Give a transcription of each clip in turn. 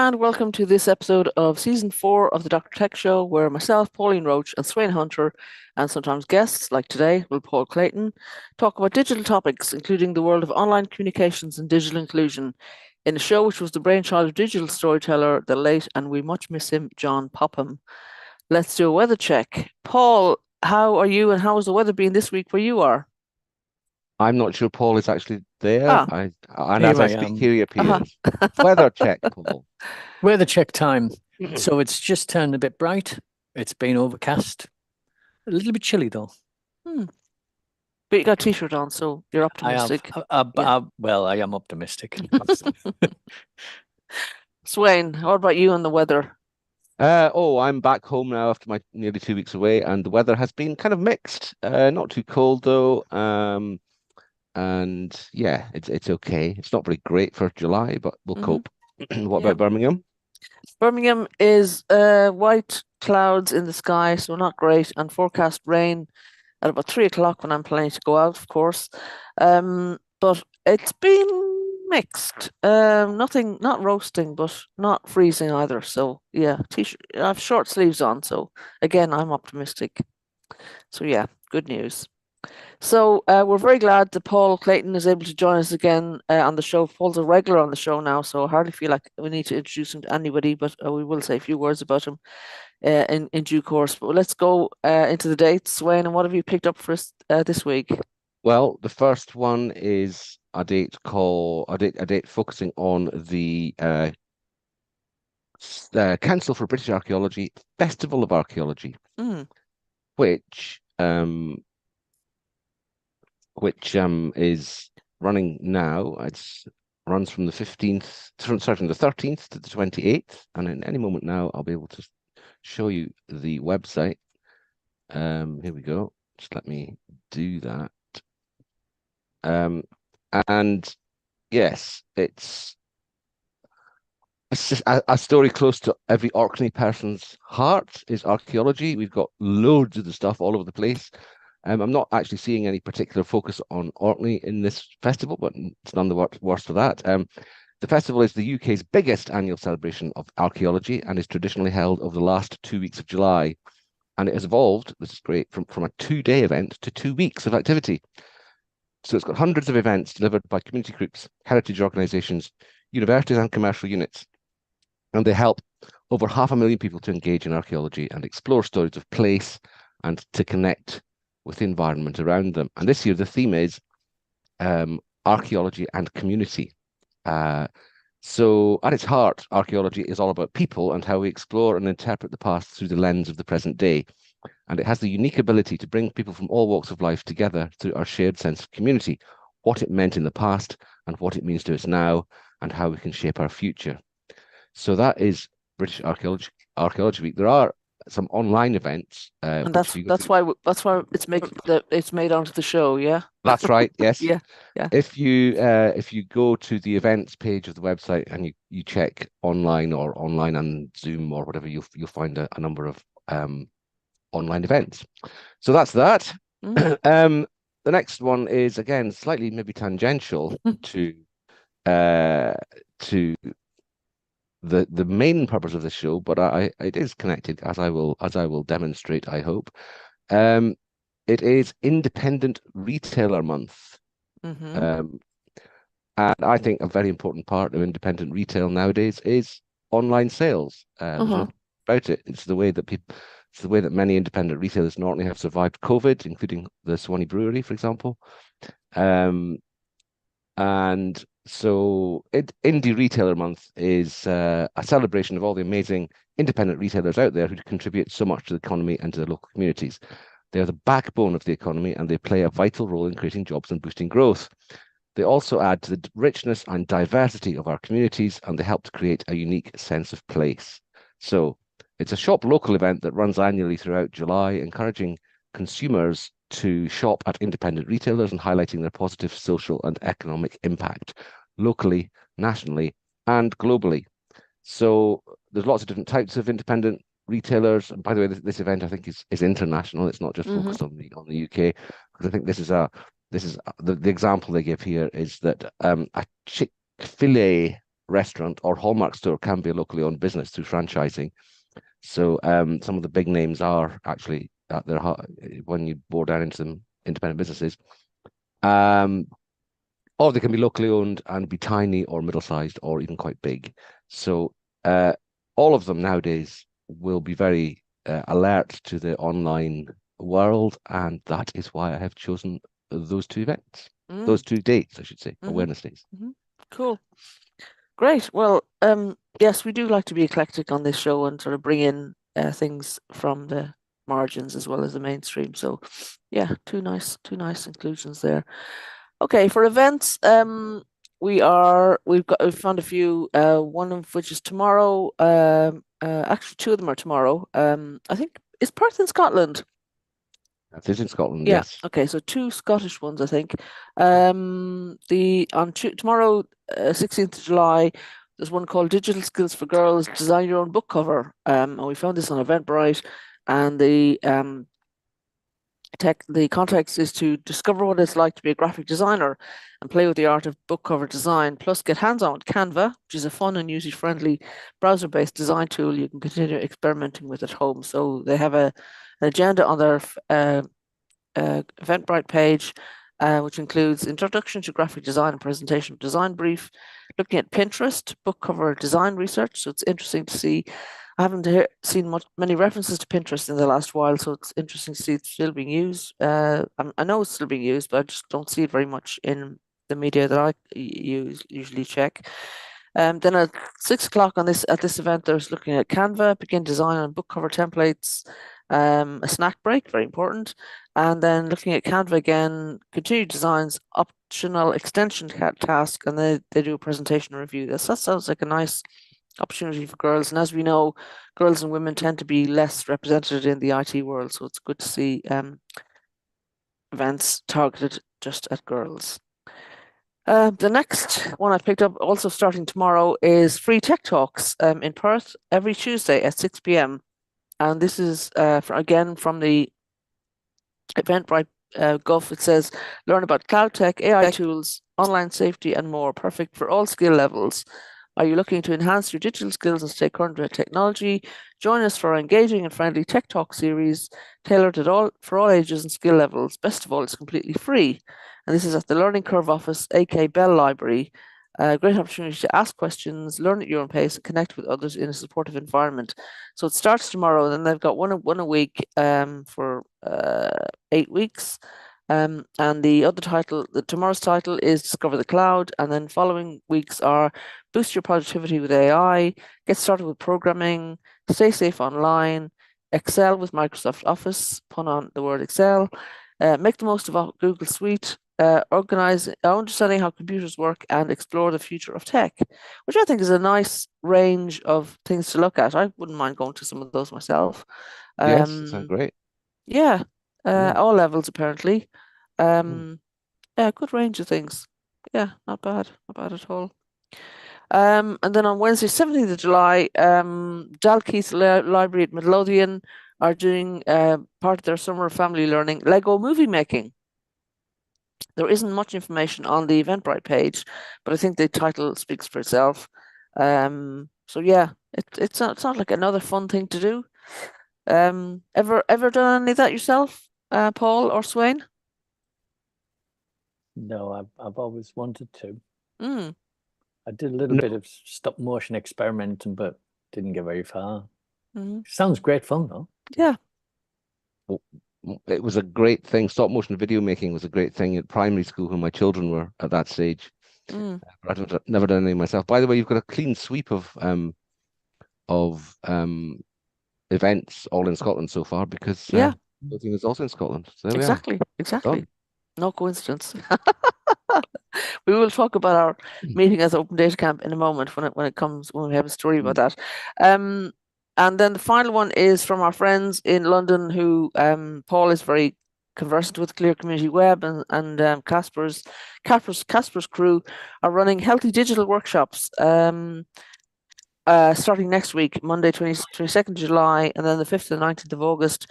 and welcome to this episode of Season 4 of the Dr. Tech Show, where myself, Pauline Roche, and Sweyn Hunter, and sometimes guests like today, will Paul Clayton, talk about digital topics, including the world of online communications and digital inclusion, in a show which was the brainchild of digital storyteller, the late, and we much miss him, John Popham. Let's do a weather check. Paul, how are you, and how has the weather been this week where you are? I'm not sure Paul is actually there. Ah, And as Here I I speak, am. here he uh-huh. appears. Weather check, Paul. Weather check time. So it's just turned a bit bright. It's been overcast. A little bit chilly though. Hmm. But you got a t-shirt on, so you're I have. optimistic. Yeah. Well, I am optimistic. Sweyn, what about you and the weather? I'm back home now after my nearly 2 weeks away, and the weather has been kind of mixed. Not too cold though. And yeah, it's okay. It's not very great for July, but we'll Hmm. cope. What Yeah. about Birmingham? Birmingham is white clouds in the sky, so not great, and forecast rain at about 3 o'clock when I'm planning to go out, of course. But it's been mixed. Nothing, not roasting, but not freezing either. So yeah, t-shirt. I have short sleeves on, so again, I'm optimistic. So yeah, good news. So we're very glad that Paul Clayton is able to join us again on the show. Paul's a regular on the show now, so I hardly feel like we need to introduce him to anybody, but we will say a few words about him in due course. But let's go into the dates. Wayne, and what have you picked up for us this week? Well, the first one is a date focusing on the Council for British Archaeology Festival of Archaeology, Mm. which is running now. It's runs from the 15th, sorry, from the 13th to the 28th, and in any moment now I'll be able to show you the website. Here we go. Just let me do that. And yes, it's a story close to every Orkney person's heart is archaeology. We've got loads of the stuff all over the place. I'm not actually seeing any particular focus on Orkney in this festival, but it's none the worse for that. The festival is the UK's biggest annual celebration of archaeology and is traditionally held over the last 2 weeks of July. And it has evolved, this is great, from a 2-day event to 2 weeks of activity. So it's got hundreds of events delivered by community groups, heritage organisations, universities and commercial units. And they help over 500,000 people to engage in archaeology and explore stories of place and to connect with the environment around them. And this year, the theme is archaeology and community. So at its heart, archaeology is all about people and how we explore and interpret the past through the lens of the present day. And it has the unique ability to bring people from all walks of life together through our shared sense of community, what it meant in the past and what it means to us now, and how we can shape our future. So that is British Archaeology Week. There are some online events, And which that's why it's made onto the show. Yeah. That's right. Yes. Yeah. Yeah. If you go to the events page of the website and you check online and Zoom or whatever, you'll find a number of online events. So that's that. Mm. The next one is again slightly maybe tangential to the main purpose of the show, but it is connected as I will demonstrate, I hope. It is Independent Retailer Month. Mm-hmm. And I think a very important part of independent retail nowadays is online sales. There's no about it. It's the way that many independent retailers not only have survived COVID, including the Swanee Brewery, for example. And so Indie Retailer Month is a celebration of all the amazing independent retailers out there who contribute so much to the economy and to the local communities. They are the backbone of the economy and they play a vital role in creating jobs and boosting growth. They also add to the richness and diversity of our communities and they help to create a unique sense of place. So it's a shop local event that runs annually throughout July, encouraging consumers to shop at independent retailers and highlighting their positive social and economic impact locally, nationally, and globally. So there's lots of different types of independent retailers. And by the way, this event I think is international. It's not just focused on the UK, because I think this is the example they give here is that a Chick-fil-A restaurant or Hallmark store can be a locally owned business through franchising. So some of the big names are actually at their when you bore down into them independent businesses. Or they can be locally owned and be tiny or middle-sized or even quite big. So all of them nowadays will be very alert to the online world, and that is why I have chosen those two events, those 2 dates, I should say, awareness days. Cool. Great. Well, yes, we do like to be eclectic on this show and sort of bring in things from the margins as well as the mainstream. So yeah, two nice inclusions there. Okay, for events, we've found a few, one of which is tomorrow. Actually, two of them are tomorrow. I think it's Perth in Scotland. That is in Scotland, Yeah. yes. Okay, so two Scottish ones, I think. Tomorrow, 16th of July, there's one called Digital Skills for Girls, Design Your Own Book Cover. And we found this on Eventbrite, and the context is to discover what it's like to be a graphic designer and play with the art of book cover design, plus get hands-on with Canva, which is a fun and user-friendly browser-based design tool you can continue experimenting with at home. So they have an agenda on their Eventbrite page, which includes introduction to graphic design and presentation of design brief, looking at Pinterest, book cover design research. So it's interesting to see. I haven't seen many references to Pinterest in the last while, so it's interesting to see it's still being used. I know it's still being used, but I just don't see it very much in the media that I usually check. Then at 6 o'clock at this event, there's looking at Canva, begin design on book cover templates, a snack break, very important, and then looking at Canva again, continue designs, optional extension task, and they do a presentation review. That sounds like a nice opportunity for girls. And as we know, girls and women tend to be less represented in the IT world, so it's good to see events targeted just at girls. The next one I picked up, also starting tomorrow, is free tech talks in Perth every Tuesday at 6 p.m. And this is again from the Eventbrite Gulf. It says, learn about cloud tech, AI tools, online safety, and more, perfect for all skill levels. Are you looking to enhance your digital skills and stay current with technology? Join us for our engaging and friendly Tech Talk series, tailored for all ages and skill levels. Best of all, it's completely free. And this is at the Learning Curve office, aka Bell Library. Great opportunity to ask questions, learn at your own pace, and connect with others in a supportive environment. So it starts tomorrow, and then they've got one a week for 8 weeks. And tomorrow's title is Discover the Cloud, and then following weeks are Boost Your Productivity with AI, Get Started with Programming, Stay Safe Online, Excel with Microsoft Office, pun on the word Excel, Make the Most of Google Suite, Understanding How Computers Work, and Explore the Future of Tech, which I think is a nice range of things to look at. I wouldn't mind going to some of those myself. Yes, sounds great. Yeah, all levels apparently. Yeah, good range of things. Yeah, not bad at all. And then on Wednesday, 17th of July, Dalkeith Library at Midlothian are doing part of their summer family learning, Lego movie making. There isn't much information on the Eventbrite page, but I think the title speaks for itself. So yeah, it sounds like another fun thing to do. Ever done any of that yourself, Paul or Sweyn? No, I've always wanted to. Mm. I did a little bit of stop motion experimenting, but didn't get very far. Sounds great fun though. Yeah. It was a great thing. Stop motion video making was a great thing at primary school when my children were at that stage. I've never done any myself. By the way, you've got a clean sweep of events all in Scotland so far, because Clayton is also in Scotland. So there we are. Exactly. No coincidence. We will talk about our meeting as Open Data Camp in a moment when we have a story about that. And then the final one is from our friends in London, who Paul is very conversant with, Clear Community Web, and Casper's crew are running healthy digital workshops starting next week, Monday 22nd of July, and then the 5th and 19th of August.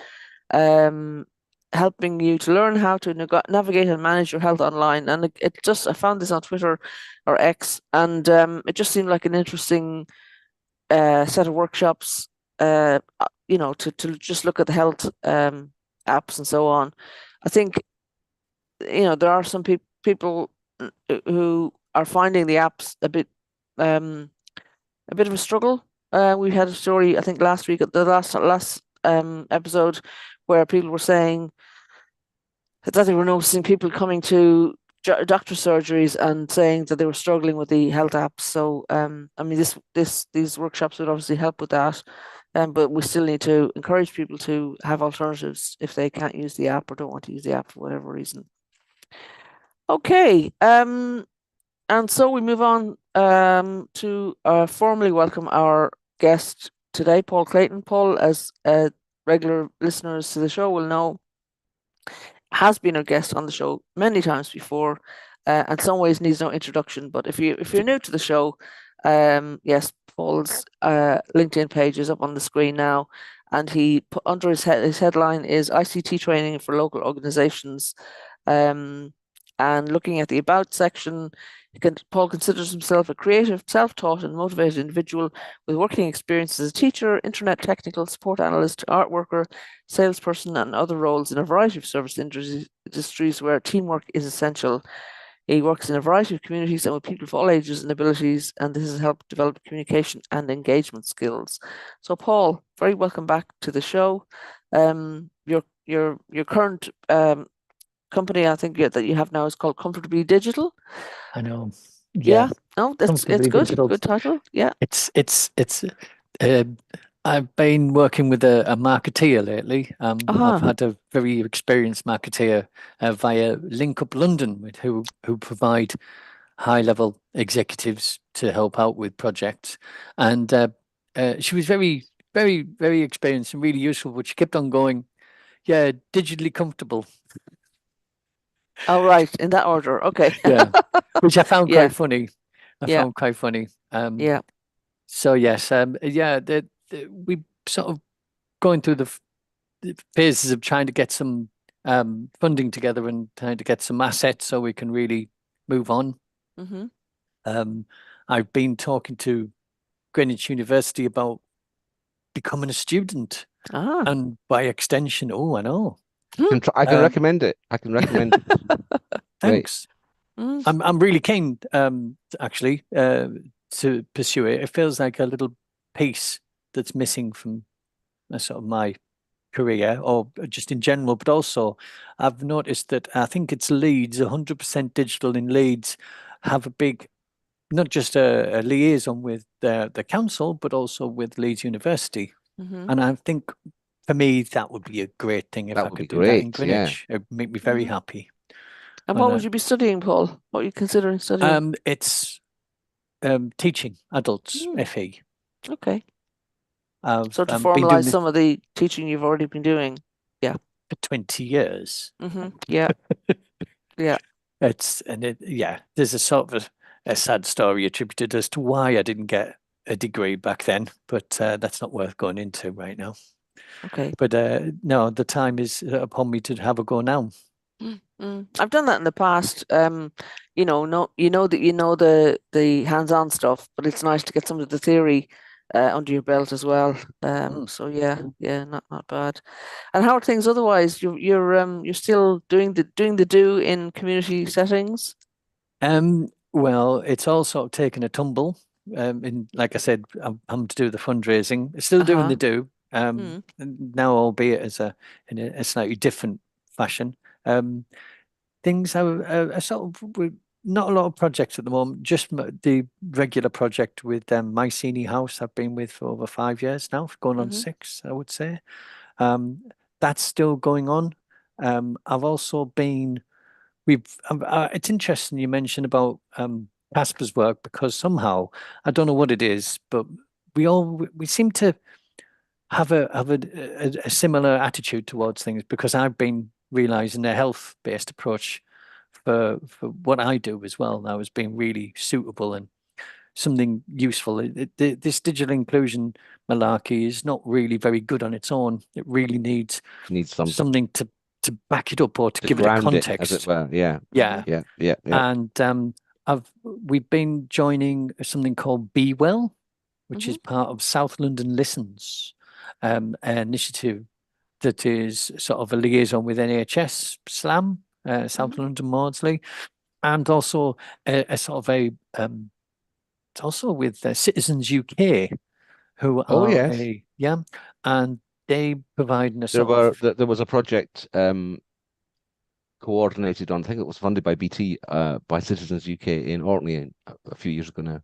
helping you to learn how to navigate and manage your health online. And I found this on Twitter or X, and it just seemed like an interesting set of workshops, to just look at the health apps and so on. I think, there are some people who are finding the apps a bit of a struggle. We had a story, I think, last week, the last episode, where people were saying that they were noticing people coming to doctor surgeries and saying that they were struggling with the health apps. So, I mean, these workshops would obviously help with that. But we still need to encourage people to have alternatives if they can't use the app or don't want to use the app for whatever reason. Okay, and so we move on to formally welcome our guest today, Paul Clayton. Paul, as regular listeners to the show will know, has been a guest on the show many times before, and in some ways needs no introduction. But if you're new to the show, yes, Paul's LinkedIn page is up on the screen now, and he put under his headline is ICT training for local organizations. And looking at the about section, Paul considers himself a creative, self-taught and motivated individual with working experience as a teacher, internet technical support analyst, art worker, salesperson, and other roles in a variety of service industries where teamwork is essential. He works in a variety of communities and with people of all ages and abilities, and this has helped develop communication and engagement skills. So, Paul, very welcome back to the show. Your current company, I think, that you have now is called Comfortably Digital. I know. Yeah. No, it's good. Digital. Good title. Yeah. It's I've been working with a marketeer lately. I've had a very experienced marketeer via Link Up London, who provide high-level executives to help out with projects. And she was very, very, very experienced and really useful, but she kept on going, yeah, digitally comfortable. Oh, right, in that order. Okay. Yeah, which I found Yeah. quite funny. Yeah. Found quite funny. Yeah. So yes, yeah, we sort of going through the phases of trying to get some funding together and trying to get some assets so we can really move on. Mm-hmm. I've been talking to Greenwich University about becoming a student, and by extension, I know. I can recommend it. I can recommend it. Thanks. I'm really keen, actually, to pursue it. It feels like a little piece that's missing from sort of my career, or just in general. But also, I've noticed that I think it's Leeds, 100% digital in Leeds, have a big, not just a liaison with the council, but also with Leeds University. And I think for me, that would be a great thing if I could do that in Greenwich. It would make me very happy. And what would you be studying, Paul? What are you considering studying? It's teaching adults, FE. Okay. So to Been formalize some of the teaching you've already been doing. Yeah. For 20 years. Yeah. Yeah. There's a sort of a sad story attributed as to why I didn't get a degree back then, but that's not worth going into right now. Okay. But no, the time is upon me to have a go now. I've done that in the past. That you know the hands-on stuff, but it's nice to get some of the theory under your belt as well. So yeah, not bad. And how are things otherwise? You're still doing the do in community settings? Well, it's all sort of taken a tumble. Like I said, I'm to do the fundraising. Still doing the do. Now, albeit in a slightly different fashion. Things are sort of not a lot of projects at the moment. Just the regular project with Mycenae House I've been with for over 5 years now, going on 6, I would say. That's still going on. I've also been. It's interesting you mentioned about Casper's work, because somehow I don't know what it is, but we seem to have a similar attitude towards things, because I've been realizing a health-based approach for what I do as well now has been really suitable and something useful. This digital inclusion malarkey is not really very good on its own. It really needs something to to back it up or to To give it a ground it, as it context. were. Yeah. Yeah. Yeah. And we've been joining something called Be Well, which is part of South London Listens, an initiative that is sort of a liaison with NHS SLAM, South London Maudsley, and also a sort of it's also with Citizens UK, who Oh, are yes. and they provide a There sort of there was a project coordinated on, I think it was funded by BT, by Citizens UK in Orkney a few years ago now.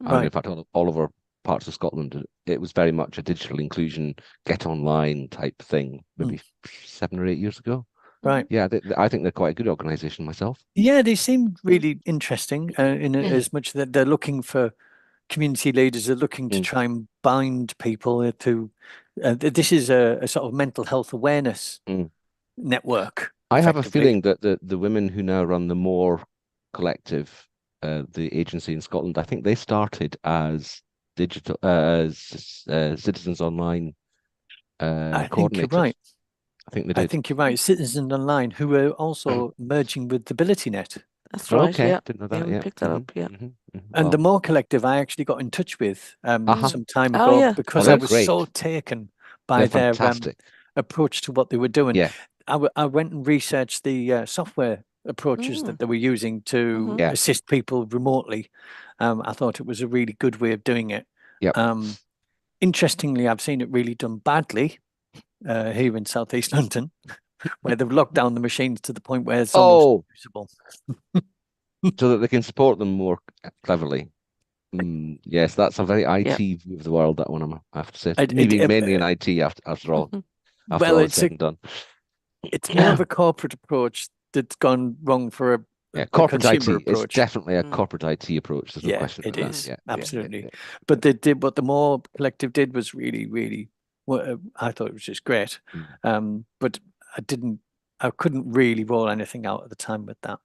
And in right. fact, all over parts of Scotland, it was very much a digital inclusion, get online type thing, maybe 7 or 8 years ago. Right. Yeah, I think they're quite a good organisation myself. Yeah, they seem really interesting in as much that they're looking for community leaders are looking to try and bind people to. This is a sort of mental health awareness network, I have a effectively. feeling that the women who now run the More Collective, the agency in Scotland, I think they started as digital Citizens Online I think you're coordinators. right. I think they I did. think you're right. Citizen Online, who are also merging with AbilityNet. That's right. Okay, Yeah. didn't know Yeah, that. we Yeah. picked that up. Yeah. And the Well, More Collective, I actually got in touch with some time Oh, ago yeah. because I they're was so great. taken They're by their fantastic. approach to what they were doing. Yeah. I went and researched the software approaches that they were using to Yeah. assist people remotely. I thought it was a really good way of doing it. Yep. Interestingly, I've seen it really done badly here in Southeast London, where they've locked down the machines to the point where it's almost Oh, unusable. so that they can support them more cleverly. Yes, that's a very Yeah. IT view of the world, that one, I have to say. It, Me it, being it, mainly in IT after well, all is said and done. it's more of a corporate approach that's gone wrong for Yeah, a corporate consumer IT. It's approach. definitely a corporate IT approach. There's no Yeah, question it about that. is Yeah. absolutely. But they did what the More Collective did was really, really. Well, I thought it was just great. But I couldn't really roll anything out at the time with that.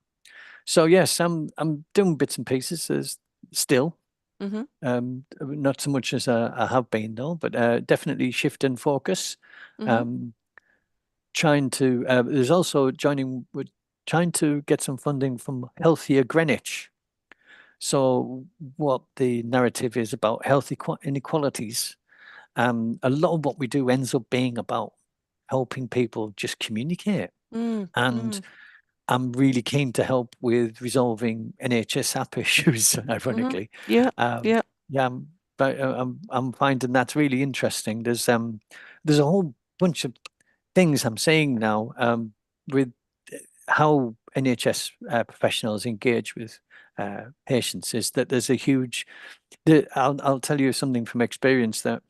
So yes, I'm doing bits and pieces as still. Not so much as I have been though, but definitely shift and focus. Trying to there's also we're trying to get some funding from Healthier Greenwich. So what the narrative is about health inequalities, a lot of what we do ends up being about helping people just communicate. And I'm really keen to help with resolving NHS app issues, ironically. Yeah. Um, Yeah. yeah, but I'm finding that's really interesting. There's a whole bunch of things I'm seeing now with how NHS professionals engage with patients is that there's a huge. I'll tell you something from experience that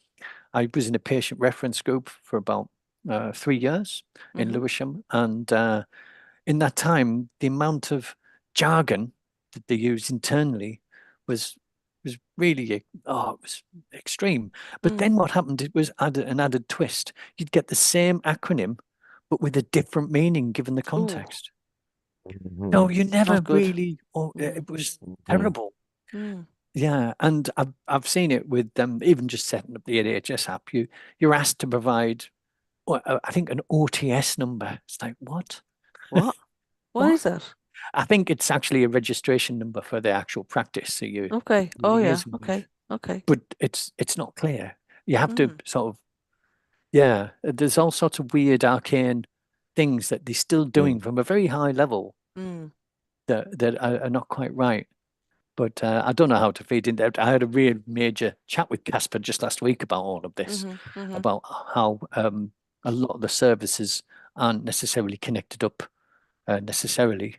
I was in a patient reference group for about 3 years in Lewisham, and in that time, the amount of jargon that they used internally was really it was extreme. But then what happened? It was an added twist. You'd get the same acronym, but with a different meaning given the Ooh, context. No, you never not good. really. Oh, it was Mhm. terrible. Mm. Yeah, and I've seen it with even just setting up the NHS app. You're asked to provide, I think, an OTS number. It's like what? What? What What? is that? I think it's actually a registration number for the actual practice. So you Okay. Oh, yeah. liaison with, Okay. Okay. but it's not clear. You have to Mm. sort of There's all sorts of weird arcane things that they're still doing from a very high level Mm. that are not quite right. But I don't know how to feed into it. I had a real major chat with Casper just last week about all of this, about how a lot of the services aren't necessarily connected up necessarily.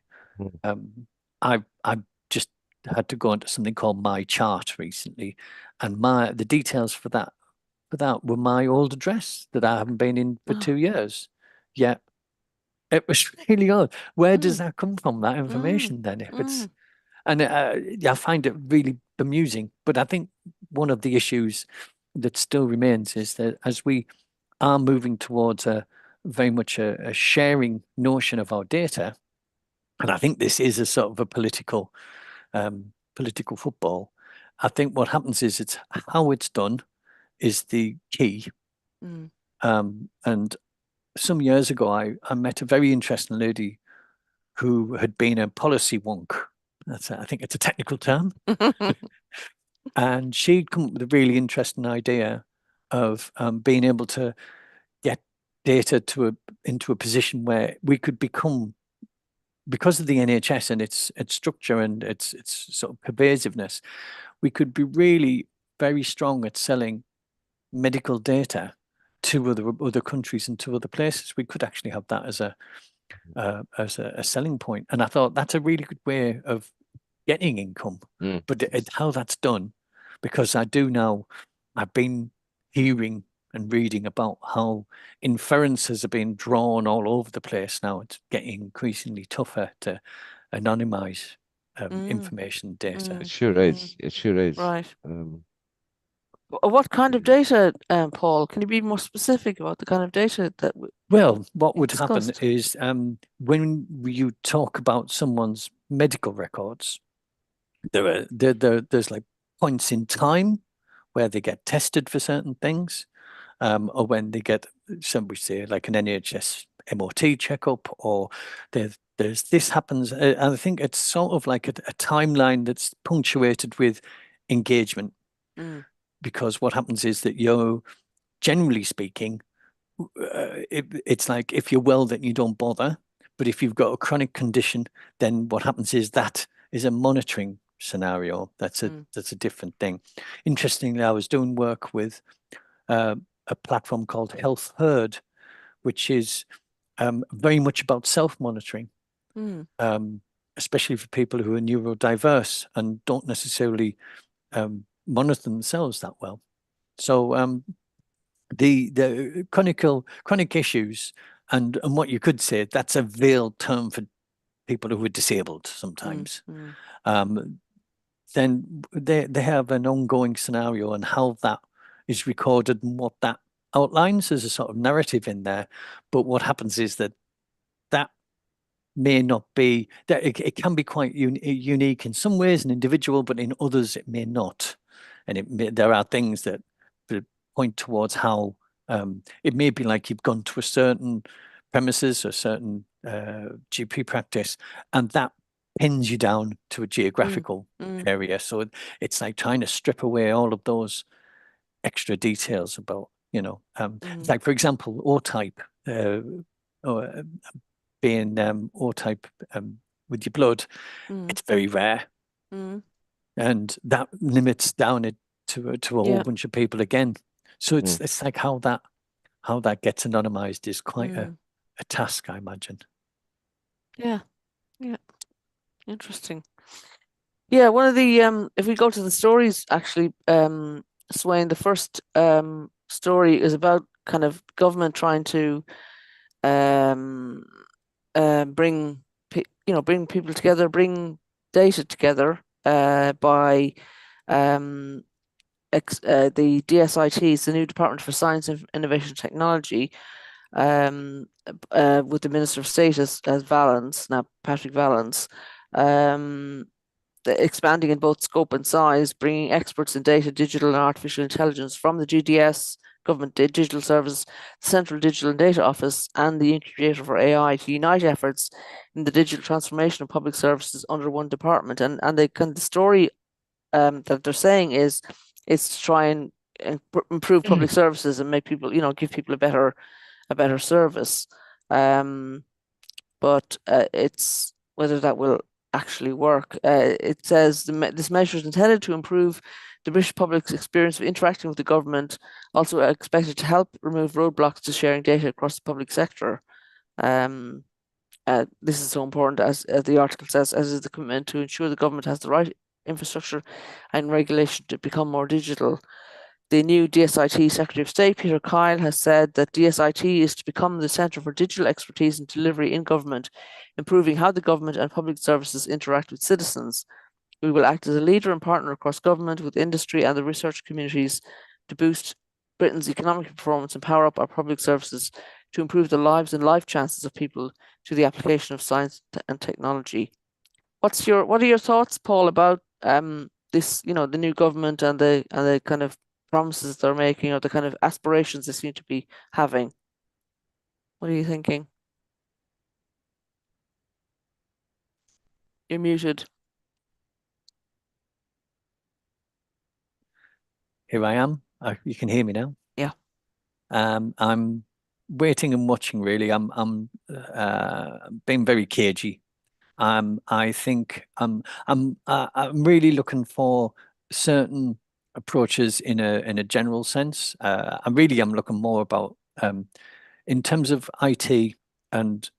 I've just had to go into something called My Chart recently, and the details for that were my old address that I haven't been in for 2 years. Yeah, it was really odd. Where does that come from? That information then, if it's and yeah, I find it really bemusing. But I think one of the issues that still remains is that as we are moving towards a very much a sharing notion of our data, and I think this is a sort of a political football. I think what happens is it's how it's done is the key, and some years ago, I met a very interesting lady who had been a policy wonk. I think it's a technical term. And she'd come up with a really interesting idea of being able to get data into a position where we could become, because of the NHS and its structure and its sort of pervasiveness, we could be really very strong at selling medical data to other countries and to other places. We could actually have that as a selling point. And I thought that's a really good way of getting income. But how that's done, because I've been hearing and reading about how inferences are being drawn all over the place now. It's getting increasingly tougher to anonymize information data. It sure is. It sure is. Right. What kind of data, Paul? Can you be more specific about the kind of data that Well, what would discussed? happen is when you talk about someone's medical records, there's like points in time where they get tested for certain things, or when they get, some we say, like an NHS MOT checkup, or there's this happens. And I think it's sort of like a timeline that's punctuated with engagement. Because what happens is that you're, generally speaking, it's like if you're well, then you don't bother. But if you've got a chronic condition, then what happens is that is a monitoring scenario. That's a different thing. Interestingly, I was doing work with a platform called Health Herd, which is very much about self-monitoring, especially for people who are neurodiverse and don't necessarily monitor themselves that well. So the chronic issues and what you could say, that's a veiled term for people who are disabled sometimes. Then they have an ongoing scenario and how that is recorded and what that outlines. There's a sort of narrative in there, but what happens is that may not be that it can be quite unique in some ways, an individual, but in others it may not. And there are things that point towards how it may be like you've gone to a certain premises or certain GP practice, and that pins you down to a geographical area. So it's like trying to strip away all of those extra details about, like, for example, O-type, or being O-type with your blood, it's very rare. And that limits down it to a whole bunch of people again. So it's like how that gets anonymized is quite a task, I imagine. Yeah. Interesting. Yeah, one of the if we go to the stories, actually, Sweyn, the first story is about kind of government trying to bring people together, bring data together by the DSITs, the new Department for Science, Innovation and Technology, with the Minister of State as Vallance, now Patrick Vallance, expanding in both scope and size, bringing experts in data, digital and artificial intelligence from the GDS, Government Digital Service, Central Digital and Data Office, and the Incubator for AI to unite efforts in the digital transformation of public services under one department. And the story that they're saying is it's to try and improve public services and make people, give people a better service. But it's whether that will actually work. It says this measure is intended to improve the British public's experience of interacting with the government, also expected to help remove roadblocks to sharing data across the public sector. This is so important, as the article says, as is the commitment to ensure the government has the right infrastructure and regulation to become more digital. The new DSIT Secretary of State, Peter Kyle, has said that DSIT is to become the centre for digital expertise and delivery in government, improving how the government and public services interact with citizens. We will act as a leader and partner across government, with industry and the research communities to boost Britain's economic performance and power up our public services to improve the lives and life chances of people through the application of science and technology. What are your thoughts, Paul, about this, the new government and the kind of promises they're making, or the kind of aspirations they seem to be having? What are you thinking? You're muted. Here I am. You can hear me now. Yeah. I'm waiting and watching. Really, I'm being very cagey. I think I'm really looking for certain approaches in a general sense. I'm looking more about in terms of IT and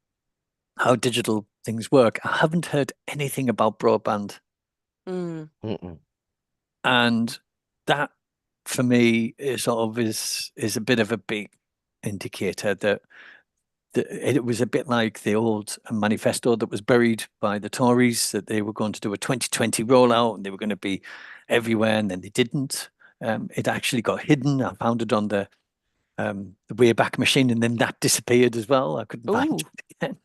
how digital things work. I haven't heard anything about broadband, and that for me is sort of is a bit of a big indicator that it was a bit like the old manifesto that was buried by the Tories, that they were going to do a 2020 rollout and they were going to be everywhere, and then they didn't. It actually got hidden. I found it on the Wayback Machine, and then that disappeared as well. I couldn't find it again.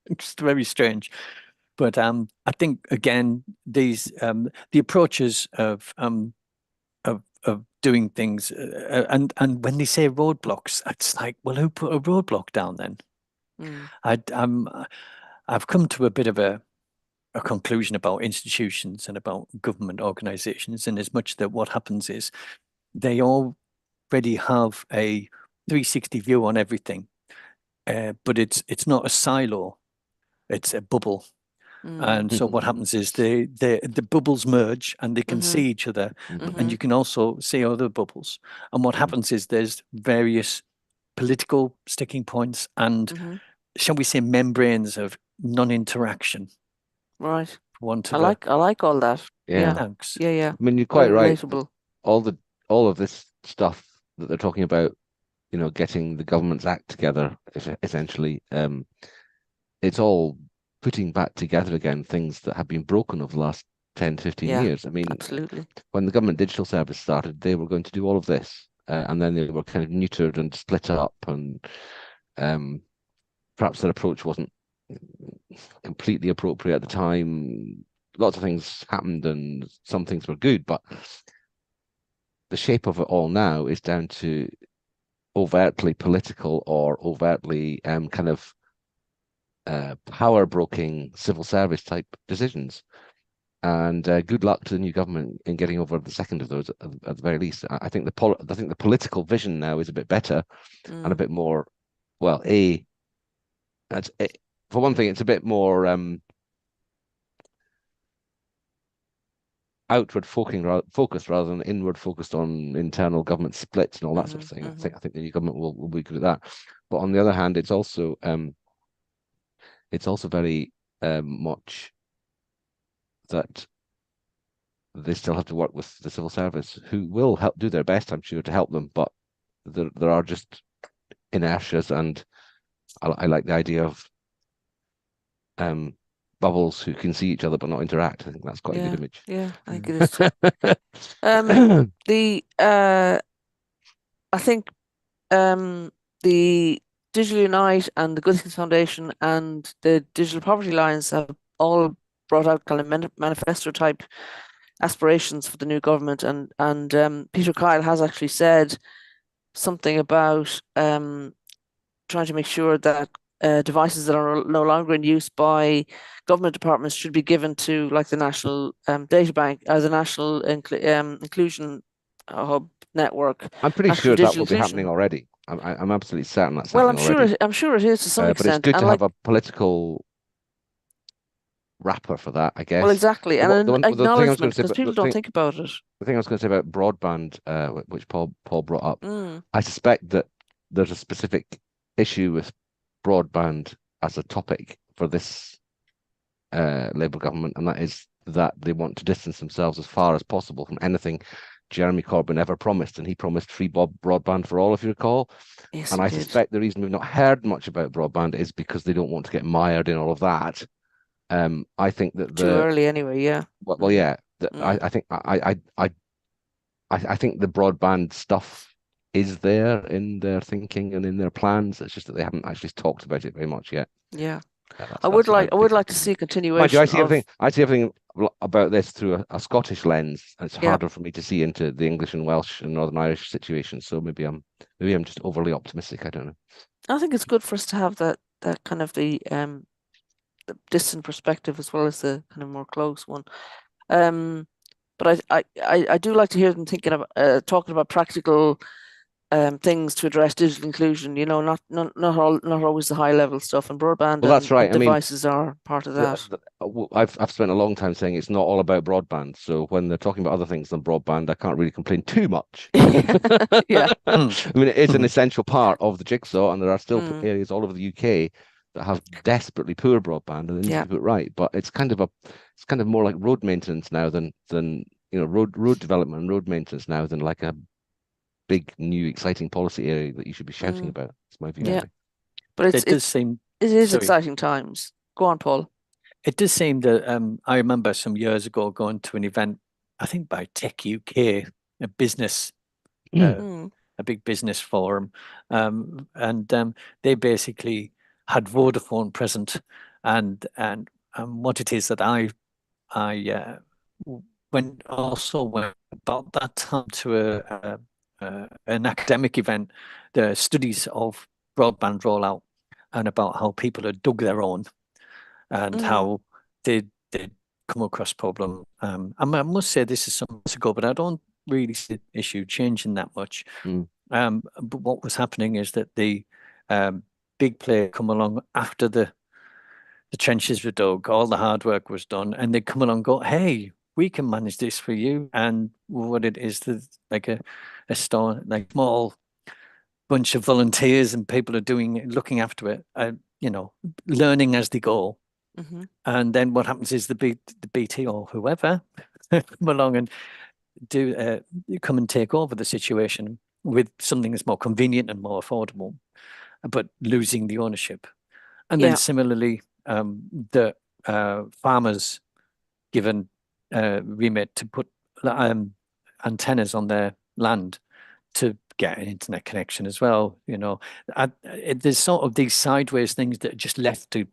It's very strange. But I think again, these the approaches of doing things, and when they say roadblocks, it's like, well, who put a roadblock down then? I've come to a bit of a conclusion about institutions and about government organizations, and as much that what happens is they already have a 360 view on everything, but it's not a silo, it's a bubble. And so what happens is the bubbles merge and they can see each other, and you can also see other bubbles. And what happens is there's various political sticking points and shall we say membranes of non-interaction. Right. I like all that. Yeah. Thanks. Yeah. I mean, you're quite right. Relatable. All of this stuff that they're talking about, getting the government's act together, essentially, it's all putting back together again things that have been broken over the last 10, 15 years. I mean, absolutely. When the government digital service started, they were going to do all of this, and then they were kind of neutered and split up, and perhaps their approach wasn't completely appropriate at the time. Lots of things happened, and some things were good, but the shape of it all now is down to overtly political or overtly kind of power-broking civil service type decisions. And good luck to the new government in getting over the second of those at the very least. I think the political vision now is a bit better and a bit more, well, for one thing, it's a bit more outward focused rather than inward focused on internal government splits and all that sort of thing. I think the new government will be good at that. But on the other hand, it's also very much that they still have to work with the civil service, who will do their best, I'm sure, to help them. But there are just inertias, and I like the idea of bubbles who can see each other but not interact. I think that's quite a good image. Yeah, I think it is too. I think the Digital Unite and the Good Things Foundation and the Digital Poverty Alliance have all brought out kind of manifesto type aspirations for the new government, and Peter Kyle has actually said something about trying to make sure that devices that are no longer in use by government departments should be given to like the National Data Bank, the National Inclusion Hub Network. I'm pretty sure that will be happening already. I'm absolutely certain that's happening already. I'm sure it is to some extent. But it's good to have a political wrapper for that, I guess. Well, exactly, and an acknowledgement, because people don't think about it. The thing I was going to say about broadband, which Paul brought up, I suspect that there's a specific issue with broadband as a topic for this Labour government, and that is that they want to distance themselves as far as possible from anything Jeremy Corbyn ever promised, and he promised free broadband for all, if you recall. Yes, and I suspect the reason we've not heard much about broadband is because they don't want to get mired in all of that. I think that too early anyway. Yeah. Well, yeah. I think I think the broadband stuff is there in their thinking and in their plans. It's just that they haven't actually talked about it very much yet. Yeah. I would like to see a continuation. I see everything about this through a Scottish lens. It's harder for me to see into the English and Welsh and Northern Irish situation. So maybe I'm just overly optimistic. I don't know. I think it's good for us to have that kind of the distant perspective as well as the kind of more close one. But I do like to hear them thinking about talking about practical things to address digital inclusion. Not always the high level stuff, and broadband Well, that's and right. I mean, devices are part of that. I've spent a long time saying it's not all about broadband. So when they're talking about other things than broadband, I can't really complain too much. Yeah. Hmm. I mean, it is an essential part of the jigsaw, and there are still Mm, areas all over the UK that have desperately poor broadband, and they need to yeah. be put right. But it's kind of more like road maintenance now than road development and road maintenance now than like a big new exciting policy area that you should be shouting Mm, about. It's my view yeah. anyway. But It does seem, it is sorry, exciting times. Go on, Paul. it does seem that I remember some years ago going to an event, I think by Tech UK, a business, uh, Mm, a big business forum, and they basically had Vodafone present, and what it is that I went about that time to an academic event, the studies of broadband rollout, and about how people had dug their own and mm, how they come across problem. I must say this is some months ago, but I don't really see the issue changing that much. Mm. But what was happening is that the big player come along after the trenches were dug, all the hard work was done, and they come along and go, hey, we can manage this for you. And what it is, there's like a store, like small bunch of volunteers and people are looking after it, learning as they go. hmm And then what happens is the BT or whoever come along and do come and take over the situation with something that's more convenient and more affordable, but losing the ownership. And then Yeah. similarly, the farmers given remit to put antennas on their land to get an internet connection as well. There's sort of these sideways things that are just left to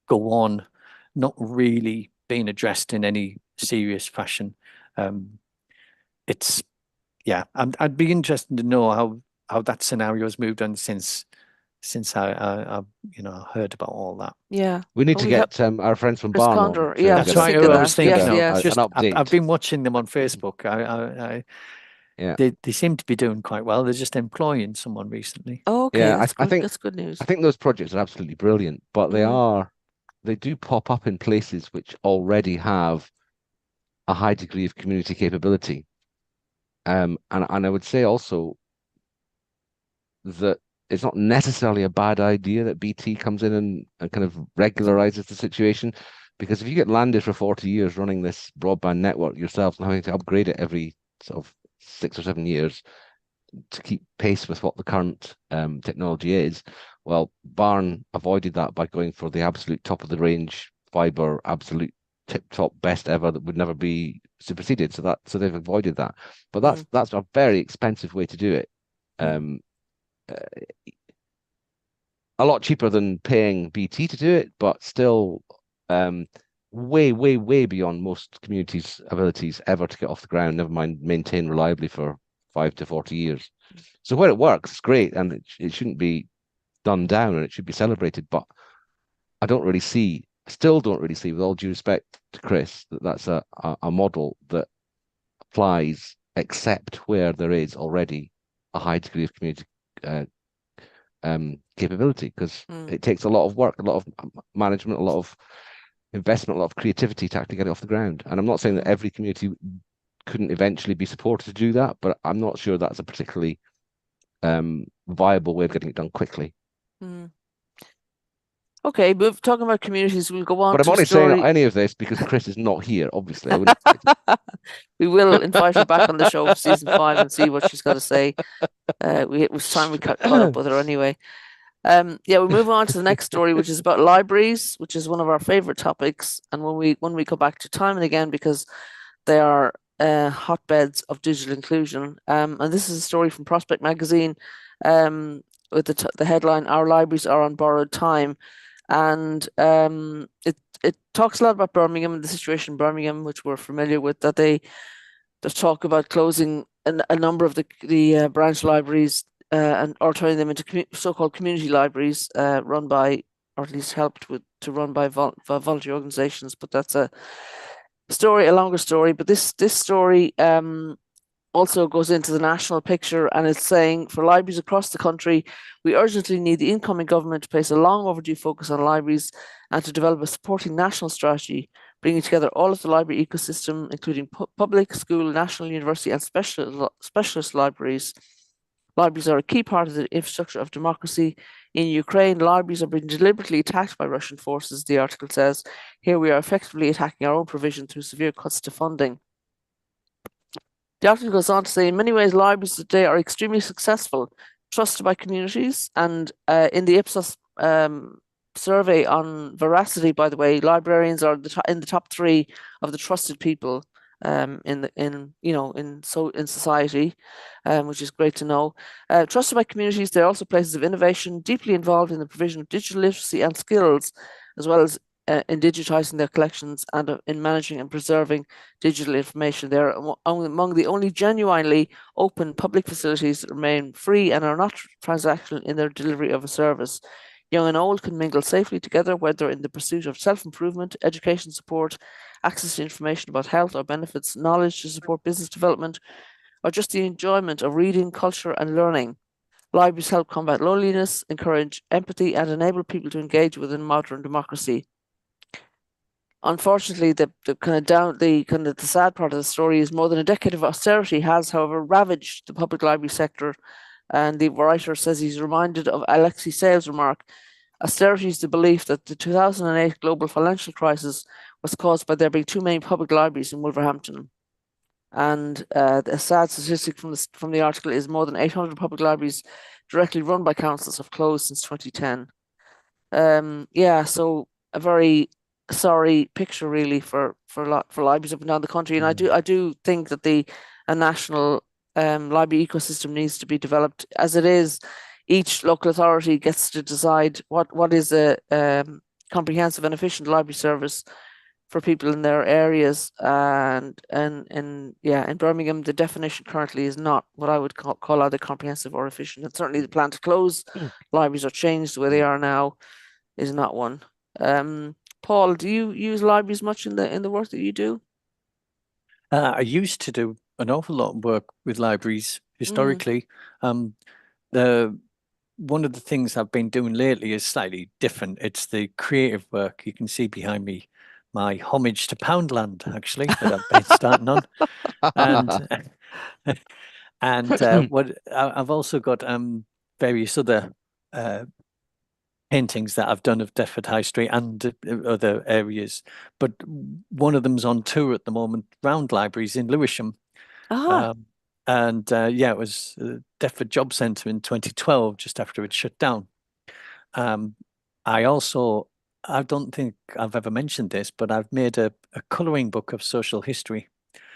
go on, not really being addressed in any serious fashion. Um, it's yeah, I'd be interested to know how that scenario has moved on since I heard about all that. Yeah. We need Well, to we have get our friends from Chris Barn on Condor. Yeah, I was to That's just right. give thinking I a was that. give Yes, thinking of an yes. just I've update. been watching them on Facebook. Yeah, They seem to be doing quite well. They're just employing someone recently. Okay, yeah. that's I good. think That's good news. I think those projects are absolutely brilliant, but Hmm they do pop up in places which already have a high degree of community capability. And I would say also that it's not necessarily a bad idea that BT comes in and kind of regularizes the situation. Because if you get landed for 40 years running this broadband network yourself and having to upgrade it every sort of 6 or 7 years to keep pace with what the current technology is, well, Barn avoided that by going for the absolute top of the range fiber, absolute tip top best ever that would never be superseded. So they've avoided that. But Mm, that's a very expensive way to do it. Mm. Um, uh, a lot cheaper than paying BT to do it, but still um, way, way, way beyond most communities' abilities ever to get off the ground, never mind maintain reliably for 5 to 40 years. So where it works, it's great, and it shouldn't be done down and it should be celebrated. But still don't really see, with all due respect to Chris, that that's a model that applies except where there is already a high degree of community uh, capability, because mm, it takes a lot of work, a lot of management, a lot of investment, a lot of creativity to actually get it off the ground. And I'm not saying that mm, every community couldn't eventually be supported to do that, but I'm not sure that's a particularly viable way of getting it done quickly. mm. Okay, move talking about communities, we'll go on But I'm to a only saying story. any of this because Chris is not here. Obviously, I wouldn't expect We will invite her back on the show for season 5 and see what she's got to say. It was time we caught up it. with her anyway. Yeah, we move on to the next story, which is about libraries, which is one of our favorite topics. And when we go back to time and again, because they are hotbeds of digital inclusion. And this is a story from Prospect Magazine, with the headline "Our libraries are on borrowed time," and it talks a lot about Birmingham and the situation in Birmingham, which we're familiar with. There's talk about closing a number of the branch libraries or turning them into so-called community libraries run by, or at least helped to run by voluntary organizations. But that's a longer story. But this story also goes into the national picture, and it's saying for libraries across the country, we urgently need the incoming government to place a long overdue focus on libraries and to develop a supporting national strategy, bringing together all of the library ecosystem, including public, school, national, university, and specialist libraries. Libraries are a key part of the infrastructure of democracy. In Ukraine, libraries are being deliberately attacked by Russian forces, the article says. Here we are effectively attacking our own provision through severe cuts to funding. The article goes on to say, in many ways, libraries today are extremely successful, trusted by communities, and in the Ipsos survey on veracity, by the way, librarians are in the top 3 of the trusted people in society, which is great to know. Trusted by communities, they're also places of innovation, deeply involved in the provision of digital literacy and skills, as well as in digitizing their collections and in managing and preserving digital information. They're among the only genuinely open public facilities that remain free and are not transactional in their delivery of a service. Young and old can mingle safely together, whether in the pursuit of self-improvement, education support, access to information about health or benefits, knowledge to support business development, or just the enjoyment of reading, culture, and learning. Libraries help combat loneliness, encourage empathy, and enable people to engage within modern democracy. Unfortunately, the sad part of the story is more than a decade of austerity has, however, ravaged the public library sector. And the writer says he's reminded of Alexei Sayle's remark, austerity is the belief that the 2008 global financial crisis was caused by there being too many public libraries in Wolverhampton. And a sad statistic from the article is more than 800 public libraries directly run by councils have closed since 2010. So a very sorry picture really for libraries up and down the country. And I do think that a national library ecosystem needs to be developed. As it is, each local authority gets to decide what is a comprehensive and efficient library service for people in their areas. And in Birmingham, the definition currently is not what I would call either comprehensive or efficient. And certainly the plan to close libraries or change the way they are now is not one. Paul, do you use libraries much in the work that you do? I used to do an awful lot of work with libraries historically. One of the things I've been doing lately is slightly different. It's the creative work. You can see behind me my homage to Poundland, actually, that I've been starting on. And what I've also got various other paintings that I've done of Deptford High Street and other areas. But one of them's on tour at the moment, round libraries in Lewisham. It was Deptford Job Centre in 2012, just after it shut down. I don't think I've ever mentioned this, but I've made a colouring book of social history.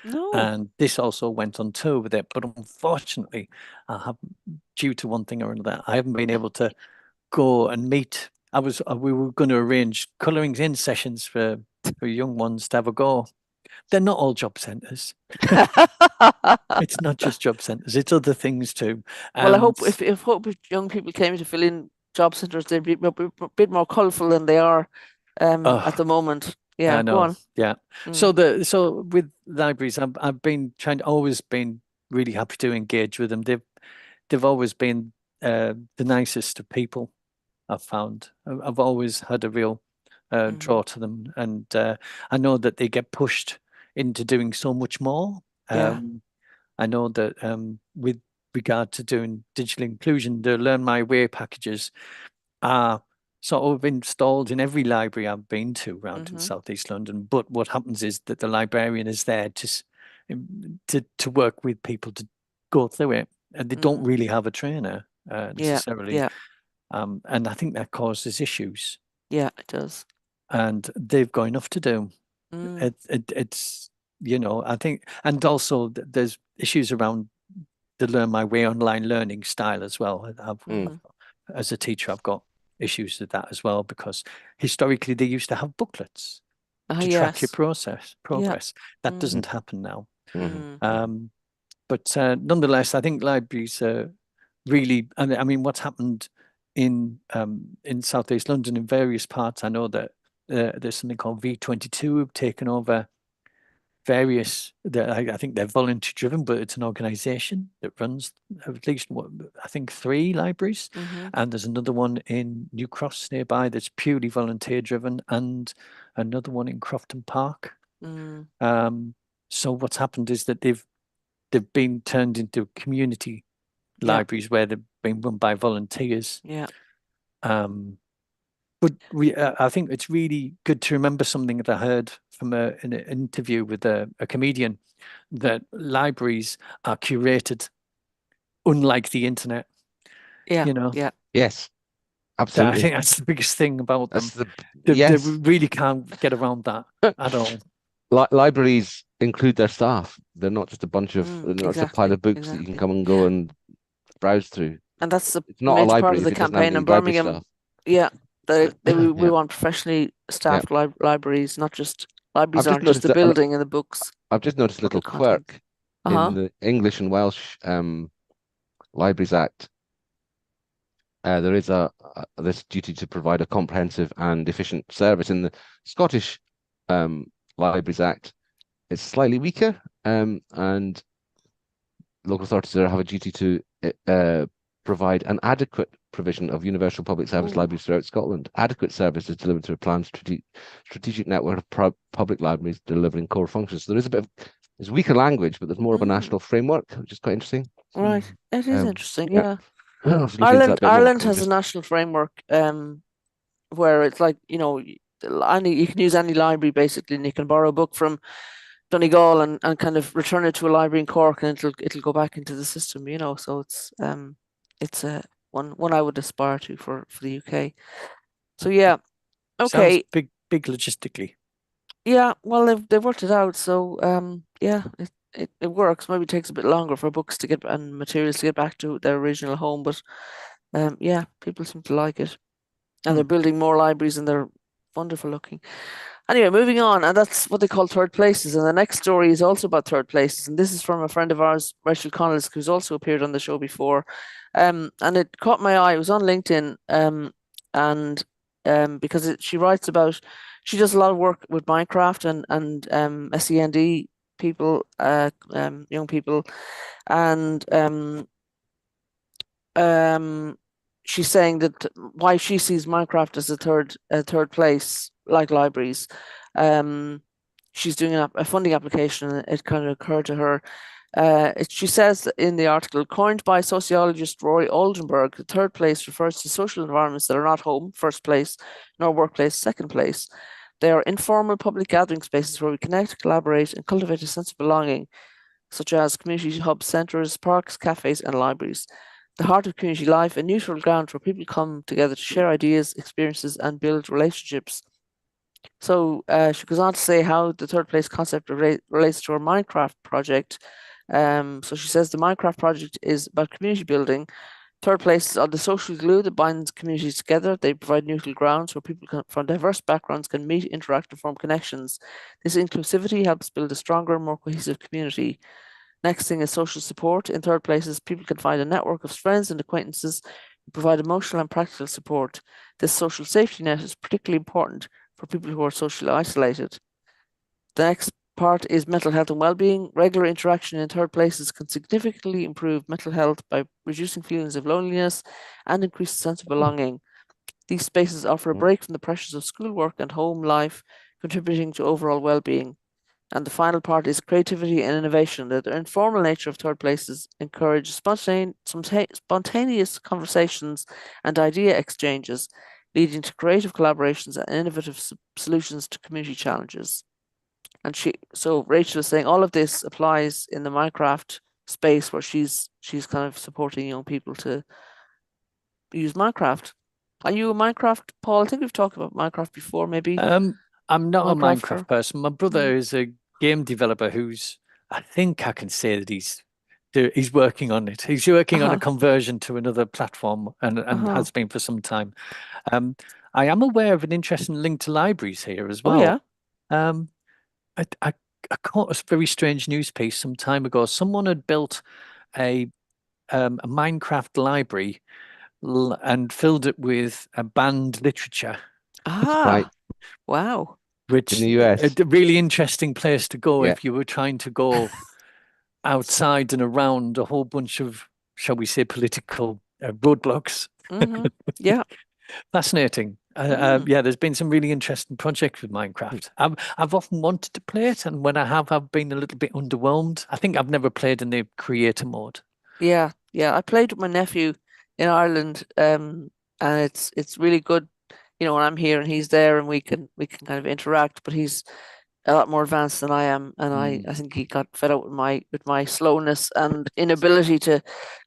No. And this also went on tour with it. But unfortunately, due to one thing or another, I haven't been able to go and meet. We were going to arrange colouring in sessions for young ones to have a go. They're not all job centres. It's not just job centres; it's other things too. Well, I hope if young people came to fill in job centres, they'd be a bit more colourful than they are at the moment. Yeah, go on. Yeah. So with libraries, I've been always been really happy to engage with them. They've always been the nicest of people. I've found. I've always had a real draw to them, and I know that they get pushed into doing so much more. I know that with regard to doing digital inclusion, the Learn My Way packages are sort of installed in every library I've been to around in Southeast London. But what happens is that the librarian is there to work with people to go through it, and they don't really have a trainer necessarily. And I think that causes issues. Yeah, it does. And they've got enough to do. It's I think, and also there's issues around the Learn My Way online learning style as well. As a teacher, I've got issues with that as well, because historically they used to have booklets to track your progress. That doesn't happen now. But nonetheless, I think libraries are really, and I mean, what's happened in Southeast London in various parts, I know that there's something called V22 who've taken over various, I think they're volunteer driven, but it's an organization that runs at least I think 3 libraries. And there's another one in New Cross nearby that's purely volunteer driven, and another one in Crofton Park. So what's happened is that they've been turned into community libraries where they've been run by volunteers. But I think it's really good to remember something that I heard from an interview with a comedian, that libraries are curated, unlike the internet. Yeah. Yes, I absolutely. think that's the biggest thing about them. That's They really can't get around that at all. Libraries include their staff. They're not just a bunch of, they're not just a pile of books that you can come and go and browse through. And that's a It's not a major part library of if the it doesn't have campaign any in library Birmingham. staff. Yeah, we Yeah. want professionally staffed libraries, not just libraries I've just aren't just the noticed building and the books. I've just noticed a little but the content. quirk in the English and Welsh Libraries Act. There is this duty to provide a comprehensive and efficient service. In the Scottish Libraries Act, it's slightly weaker, and local authorities there have a duty to provide an adequate provision of universal public service libraries throughout Scotland. Adequate service is delivered through a planned strategic network of public libraries delivering core functions. So there is a bit of, there's weaker language, but there's more of a national framework, which is quite interesting. Right, it is interesting. Yeah. Ireland has a national framework where it's like, you can use any library basically, and you can borrow a book from Donegal and kind of return it to a library in Cork, and it'll go back into the system, So it's one I would aspire to for the UK. So yeah, okay. Sounds big logistically. Yeah, well they've worked it out, so yeah, it works. Maybe it takes a bit longer for books to get and materials to get back to their original home, but yeah, people seem to like it, and they're building more libraries, and they're wonderful looking. Anyway, moving on, and that's what they call third places. And the next story is also about third places, and this is from a friend of ours, Rachel Connells, who's also appeared on the show before. And it caught my eye. It was on LinkedIn, and because she writes about, she does a lot of work with Minecraft and SEND people, young people, and she's saying that why she sees Minecraft as a third place, like libraries. She's doing a funding application, and it kind of occurred to her. She says in the article, coined by sociologist Roy Oldenburg, the third place refers to social environments that are not home, first place, nor workplace, second place. They are informal public gathering spaces where we connect, collaborate, and cultivate a sense of belonging, such as community hubs, centres, parks, cafes, and libraries. The heart of community life, a neutral ground where people come together to share ideas, experiences, and build relationships. So she goes on to say how the third place concept relates to her Minecraft project. So she says the Minecraft project is about community building. Third places are the social glue that binds communities together. They provide neutral grounds where people from diverse backgrounds can meet, interact, and form connections. This inclusivity helps build a stronger, more cohesive community. Next thing is social support. In third places, people can find a network of friends and acquaintances who provide emotional and practical support. This social safety net is particularly important for people who are socially isolated. The next part is mental health and well-being. Regular interaction in third places can significantly improve mental health by reducing feelings of loneliness and increase a sense of belonging. These spaces offer a break from the pressures of schoolwork and home life, contributing to overall well-being. And the final part is creativity and innovation. The informal nature of third places encourage spontaneous conversations and idea exchanges, leading to creative collaborations and innovative solutions to community challenges. And so Rachel is saying all of this applies in the Minecraft space, where she's kind of supporting young people to use Minecraft. Are you a Minecraft, Paul? I think we've talked about Minecraft before, maybe. I'm not a Minecraft person. My brother is a game developer who's, I think I can say that he's working on it. He's working on a conversion to another platform, and has been for some time. I am aware of an interesting link to libraries here as well. Oh, yeah. I caught a very strange news piece some time ago. Someone had built a a Minecraft library and filled it with banned literature. Right. Ah, wow. Which In the US. a really interesting place to go Yeah. if you were trying to go outside and around a whole bunch of, shall we say, political roadblocks. Yeah. Fascinating. Yeah, there's been some really interesting projects with Minecraft. I've often wanted to play it, and when I have, I've been a little bit underwhelmed. I think I've never played in the creator mode. Yeah. Yeah. I played with my nephew in Ireland, and it's really good, when I'm here and he's there and we can kind of interact, but he's a lot more advanced than I am, and I think he got fed up with my slowness and inability to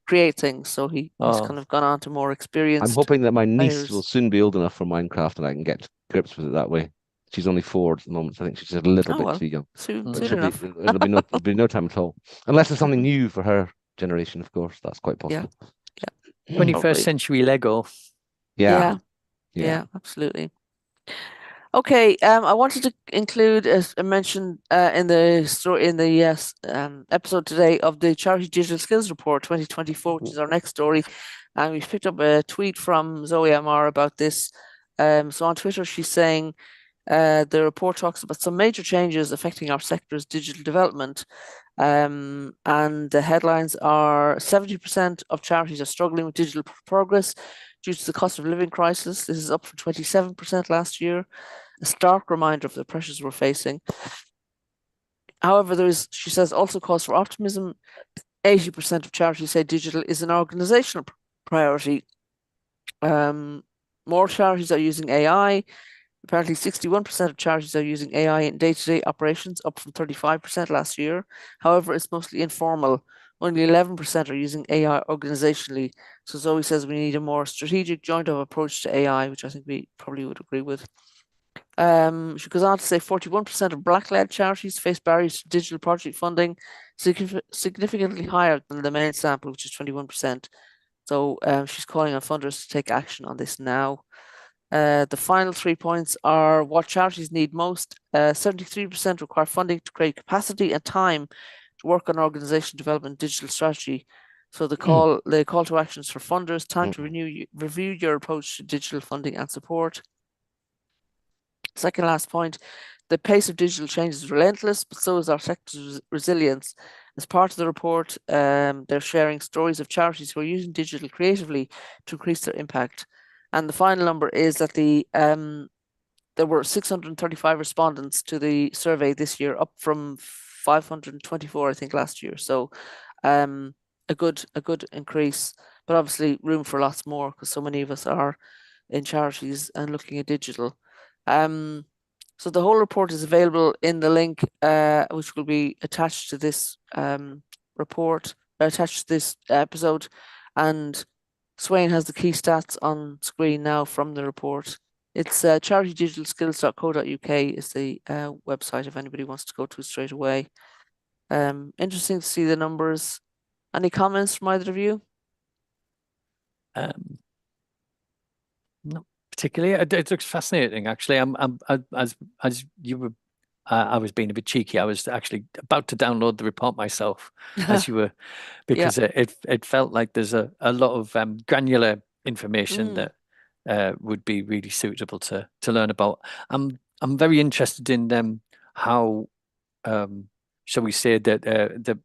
create things, so he's Oh, kind of gone on to more I'm experienced hoping that my niece will players. soon be old enough for Minecraft and I can get to grips with it that way. She's only 4 at the moment. So I think she's just a little Oh bit well, too young, soon but soon mm. enough. it'll be no time at all, unless it's something new for her generation. Of course, that's quite Yeah, possible. yeah, 21st probably. century Lego. Yeah, Yeah, yeah. yeah, absolutely. Okay, I wanted to include, as I mentioned, in the story in the episode today of the Charity Digital Skills Report 2024, which is our next story, and we've picked up a tweet from Zoe Amar about this. So on Twitter, she's saying the report talks about some major changes affecting our sector's digital development, and the headlines are 70% of charities are struggling with digital progress due to the cost of living crisis. This is up from 27% last year, a stark reminder of the pressures we're facing. However, there is, she says, also cause for optimism. 80% of charities say digital is an organizational priority. More charities are using AI. Apparently, 61% of charities are using AI in day-to-day operations, up from 35% last year. However, it's mostly informal. Only 11% are using AI organizationally. So Zoe says we need a more strategic, joint-up approach to AI, which I think we probably would agree with. She goes on to say 41% of Black-led charities face barriers to digital project funding, significantly higher than the main sample, which is 21%. So she's calling on funders to take action on this now. The final 3 points are what charities need most. 73% require funding to create capacity and time to work on organization development digital strategy. So the call to actions for funders, time to review your approach to digital funding and support. Second last point, the pace of digital change is relentless, but so is our sector's resilience. As part of the report, they're sharing stories of charities who are using digital creatively to increase their impact. And the final number is that there were 635 respondents to the survey this year, up from 524, I think, last year. So a good increase, but obviously room for lots more because so many of us are in charities and looking at digital. So the whole report is available in the link, which will be attached to this report, attached to this episode, and Sweyn has the key stats on screen now from the report. It's charitydigitalskills.co.uk is the website if anybody wants to go to it straight away. Interesting to see the numbers. Any comments from either of you? Not particularly. It looks fascinating, actually. As you were, I was being a bit cheeky. I was actually about to download the report myself as you were, because it felt like there's a lot of granular information that would be really suitable to learn about. I'm very interested in how shall we say that the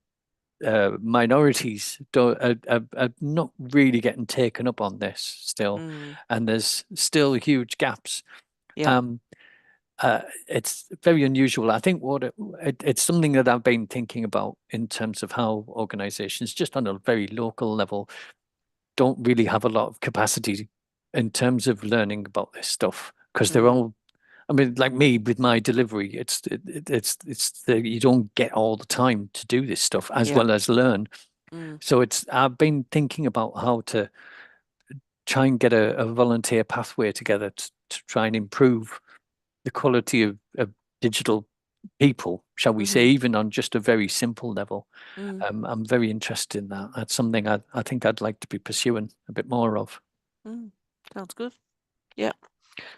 minorities are not really getting taken up on this still, and there's still huge gaps. Yeah. It's very unusual. I think it's something that I've been thinking about in terms of how organizations, just on a very local level, don't really have a lot of capacity in terms of learning about this stuff, because they're all, I mean, like me with my delivery, it's you don't get all the time to do this stuff as well as learn. So I've been thinking about how to try and get a volunteer pathway together to try and improve the quality of digital people, shall we say, even on just a very simple level. I'm very interested in that. That's something I think I'd like to be pursuing a bit more of. Sounds good. Yeah.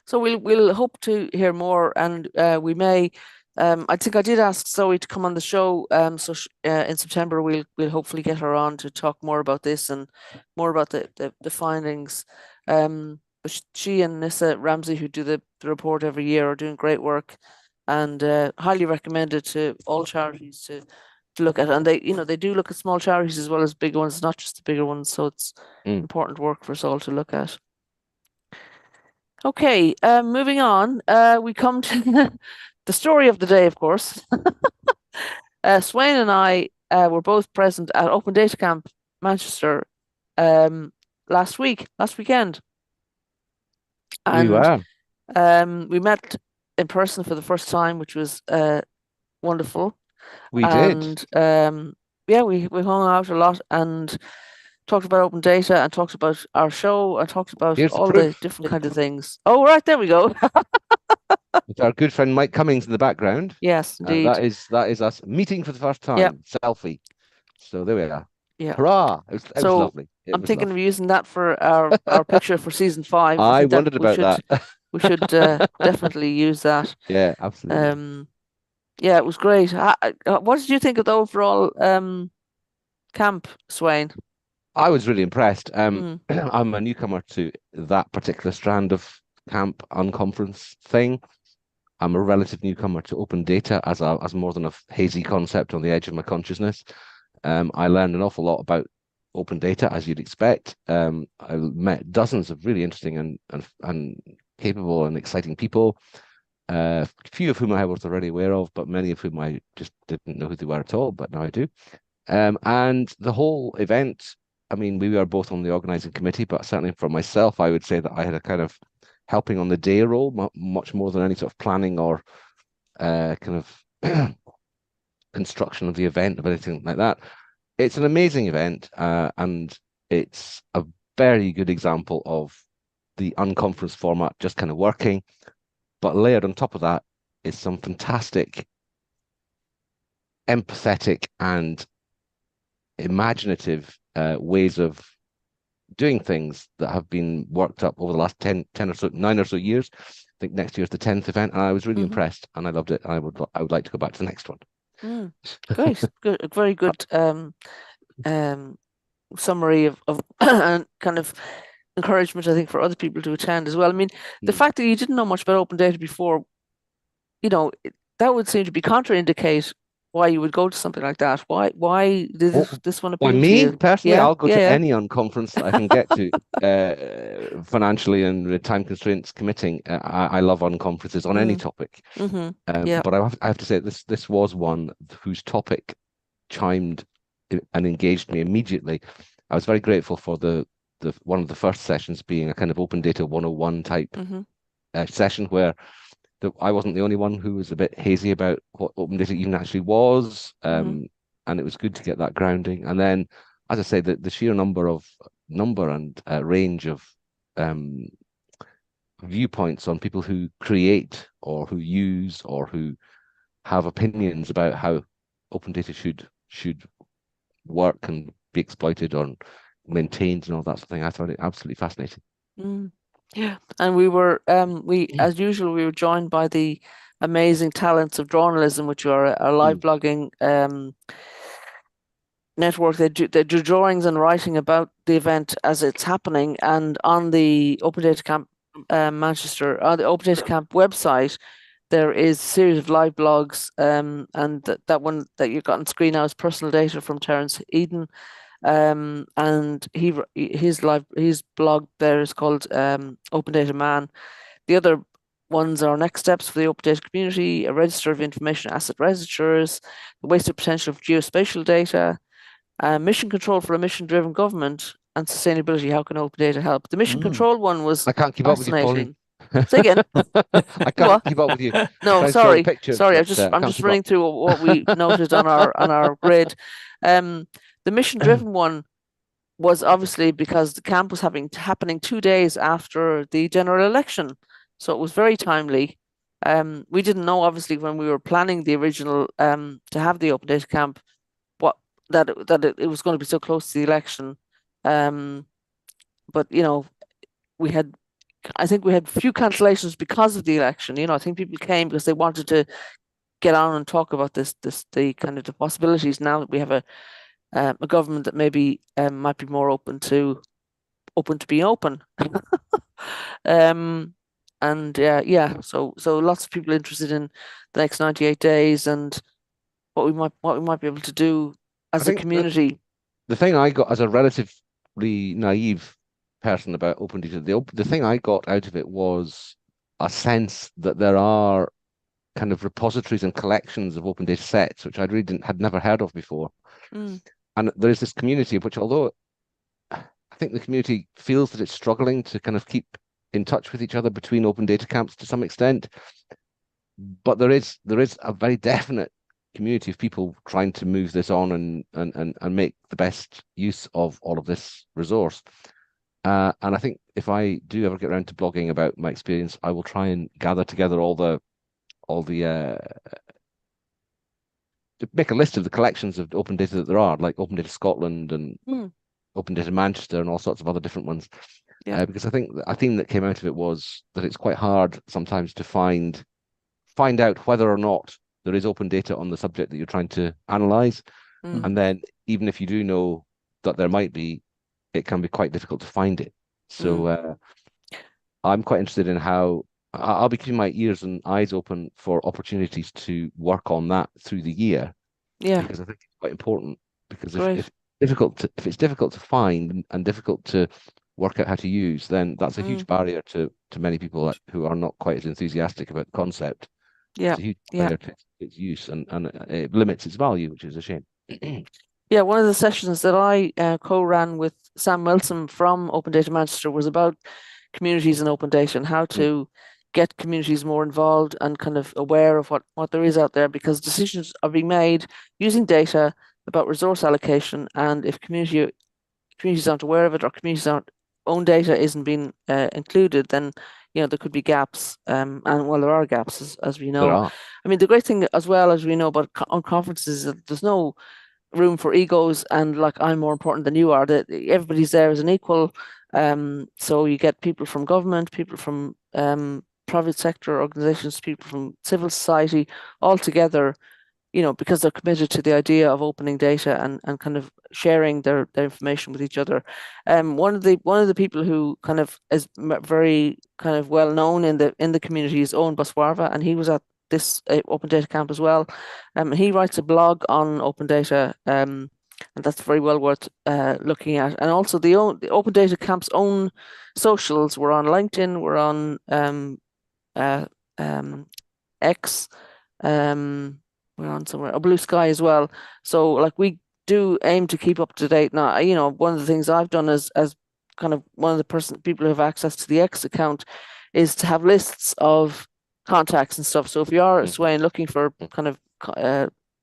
So we'll hope to hear more, and we may I think I did ask Zoe to come on the show. So in September we'll hopefully get her on to talk more about this and more about the findings. But she and Nissa Ramsey, who do the report every year, are doing great work, and highly recommended to all charities to look at. And they do look at small charities as well as big ones, not just the bigger ones. So it's important work for us all to look at. Okay, moving on. We come to the story of the day, of course. Sweyn and I were both present at Open Data Camp Manchester last weekend. We were. We met in person for the first time, which was wonderful. We did. And yeah, we hung out a lot and talked about open data and talked about our show and talked about Here's the all the proof. different kind of things. Oh, right, there we go. With our good friend Mike Cummings in the background. Yes, indeed. That is us meeting for the first time. Yep. Selfie. So there we are. Yeah. Hurrah! It was lovely. I'm thinking of using that for our picture for season 5. I wondered about that. We should definitely use that. Yeah, absolutely. Yeah, it was great. What did you think of the overall camp, Sweyn? I was really impressed. I'm a newcomer to that particular strand of camp unconference thing. I'm a relative newcomer to open data as more than a hazy concept on the edge of my consciousness. I learned an awful lot about open data, as you'd expect. I met dozens of really interesting and capable and exciting people. A few of whom I was already aware of, but many of whom I just didn't know who they were at all, but now I do. And the whole event, I mean, we were both on the organizing committee, but certainly for myself, I would say that I had a kind of helping on the day role, much more than any sort of planning or kind of construction of the event or anything like that. It's an amazing event, and it's a very good example of the unconference format just kind of working. But layered on top of that is some fantastic, empathetic and imaginative ways of doing things that have been worked up over the last 10 or so, 9 or so years. I think next year's the 10th event, and I was really impressed, and I loved it. And I would like to go back to the next one. Great, good, very good summary of and kind of encouragement, I think, for other people to attend as well. I mean, the fact that you didn't know much about open data before, that would seem to be contraindicate why you would go to something like that. Why did this one appeal to you? Personally, I'll go to any unconference that I can get to financially and with time constraints committing. I love unconferences on any topic. But I have to say this was one whose topic chimed and engaged me immediately. I was very grateful for the one of the first sessions being a kind of open data 101 type session where I wasn't the only one who was a bit hazy about what open data even actually was. And it was good to get that grounding. And then, as I say, the sheer number and range of viewpoints on people who create or who use or who have opinions about how open data should work and be exploited or maintained and all that sort of thing. I thought it absolutely fascinating. Yeah, and we were as usual, we were joined by the amazing talents of journalism, which are a live blogging network. They do drawings and writing about the event as it's happening, and on the Open Data Camp Manchester, on the Open Data Camp website, there is a series of live blogs, and that one that you got on screen now is Personal Data from Terence Eden. And his blog there is called Open Data Man. The other ones are next steps for the open data community, a register of information asset registers, the wasted potential of geospatial data, mission control for a mission-driven government, and sustainability. How can open data help? The mission control one was I can't keep up with you, Pauline. Say again. I can't keep up with you. No, sorry. I'm just keep running through what we noted on our grid. The mission-driven one was obviously because the camp was happening 2 days after the general election, so it was very timely. We didn't know, obviously, when we were planning the original to have the open data camp, that it was going to be so close to the election. But I think we had few cancellations because of the election. I think people came because they wanted to get on and talk about the kind of the possibilities now that we have a government that maybe might be more open to being open. And yeah, so lots of people interested in the next 98 days and what we might be able to do I as a think community. the thing I got as a relatively naive person about open data, the thing I got out of it was a sense that there are kind of repositories and collections of open data sets, which I really had never heard of before. Mm, And there is this community of which, although I think the community feels that it's struggling to kind of keep in touch with each other between open data camps to some extent, but there is a very definite community of people trying to move this on and make the best use of all of this resource. And I think if I do ever get around to blogging about my experience, I will try and gather together all the to make a list of the collections of open data that there are, like Open Data Scotland and mm, Open Data Manchester and all sorts of other different ones. yeah. Because I think a theme that came out of it was that it's quite hard sometimes to find out whether or not there is open data on the subject that you're trying to analyze. Mm, And then even if you do know that there might be, it can be quite difficult to find it. So mm, I'm quite interested in how I'll be keeping my ears and eyes open for opportunities to work on that through the year yeah. because I think it's quite important. Because Great. if it's difficult to find and difficult to work out how to use, then that's a huge Mm, barrier to many people who are not quite as enthusiastic about the concept. yeah. It's a huge Yeah. barrier to its use and it limits its value, which is a shame. Yeah, one of the sessions that I co-ran with Sam Wilson from Open Data Manchester was about communities and open data and how Mm, to get communities more involved and kind of aware of what there is out there because decisions are being made using data about resource allocation. And if communities aren't aware of it or communities aren't own data isn't being included, then there could be gaps. And well, there are gaps as we there know. are. I mean, the great thing as well as we know about on conferences is that there's no room for egos and like I'm more important than you are. That everybody's there as an equal. So you get people from government, people from private sector organizations, people from civil society, all together. Because they're committed to the idea of opening data and kind of sharing their information with each other. One of the people who kind of is very kind of well known in the community is Owen Baswarva, and he was at this open data camp as well. He writes a blog on open data, and that's very well worth looking at. And also the open data camp's own socials were on LinkedIn, were on uh, um, X. We're on somewhere, Blue Sky as well. So like we do aim to keep up to date. Now, one of the things I've done as kind of one of the people who have access to the X account is to have lists of contacts and stuff. So if you are Mm, Sweyn looking for mm. kind of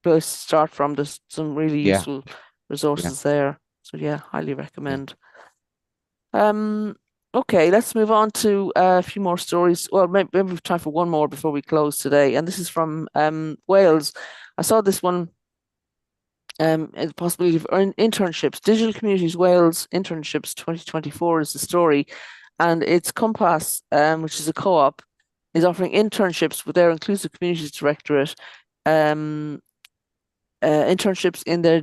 place to start from, there's some really Yeah, useful yeah. resources there. So yeah, highly recommend. Um, okay, let's move on to a few more stories. Well, maybe we've time for one more before we close today, and this is from Wales. I saw this one. The possibility of internships, Digital Communities Wales internships 2024 is the story, and it's Compass, which is a co-op, is offering internships with their Inclusive Communities Directorate, internships in their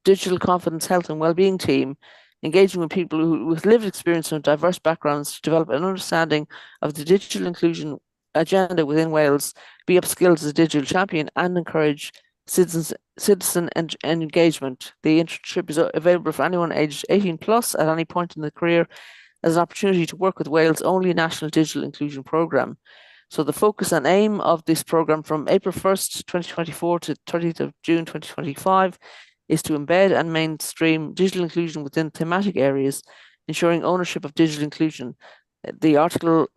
digital confidence, health and well-being team, engaging with people with lived experience and diverse backgrounds to develop an understanding of the digital inclusion agenda within Wales, be upskilled as a digital champion, and encourage citizen engagement. The internship is available for anyone aged 18 plus at any point in the career as an opportunity to work with Wales' only national digital inclusion programme. So the focus and aim of this programme from April 1st, 2024 to 30th of June 2025 is to embed and mainstream digital inclusion within thematic areas, ensuring ownership of digital inclusion. The article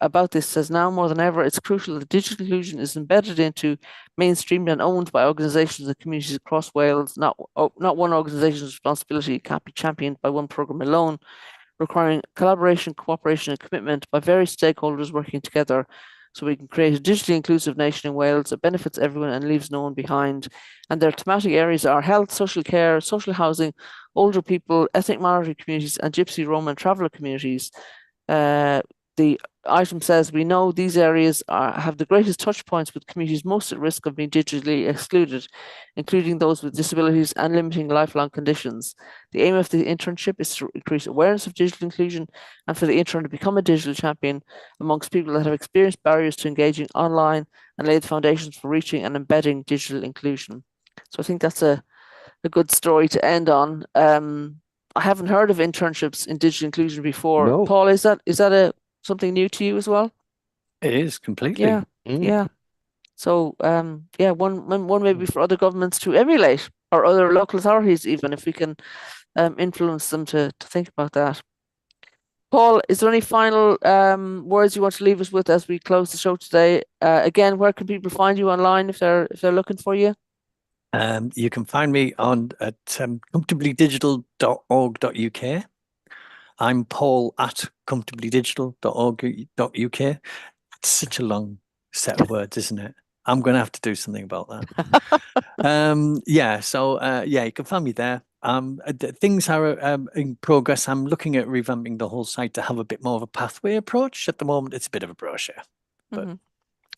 about this says now more than ever, it's crucial that digital inclusion is embedded into, mainstreamed and owned by organisations and communities across Wales. Not one organisation's responsibility can't be championed by one programme alone, requiring collaboration, cooperation and commitment by various stakeholders working together so we can create a digitally inclusive nation in Wales that benefits everyone and leaves no one behind. And their thematic areas are health, social care, social housing, older people, ethnic minority communities, and Gypsy, Roma, and traveller communities. The item says, we know these areas have the greatest touch points with communities most at risk of being digitally excluded, including those with disabilities and limiting lifelong conditions. The aim of the internship is to increase awareness of digital inclusion and for the intern to become a digital champion amongst people that have experienced barriers to engaging online and lay the foundations for reaching and embedding digital inclusion. So I think that's a good story to end on. I haven't heard of internships in digital inclusion before. No. Paul, is that something new to you as well? It is completely. Yeah, yeah. So, yeah, one maybe for other governments to emulate, or other local authorities, even if we can influence them to think about that. Paul, is there any final words you want to leave us with as we close the show today? Again, where can people find you online if they're looking for you? You can find me on at comfortablydigital.org.uk. I'm Paul at comfortablydigital.org.uk. It's such a long set of words, isn't it? I'm going to have to do something about that. Yeah, so yeah, you can find me there. Things are in progress. I'm looking at revamping the whole site to have a bit more of a pathway approach. At the moment, it's a bit of a brochure. But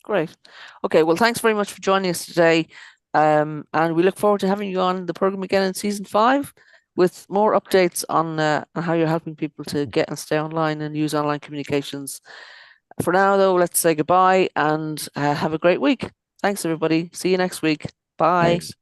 Great. Okay, well, thanks very much for joining us today. And we look forward to having you on the program again in season 5 with more updates on how you're helping people to get and stay online and use online communications. For now, though, let's say goodbye and have a great week. Thanks, everybody. See you next week. Bye. thanks.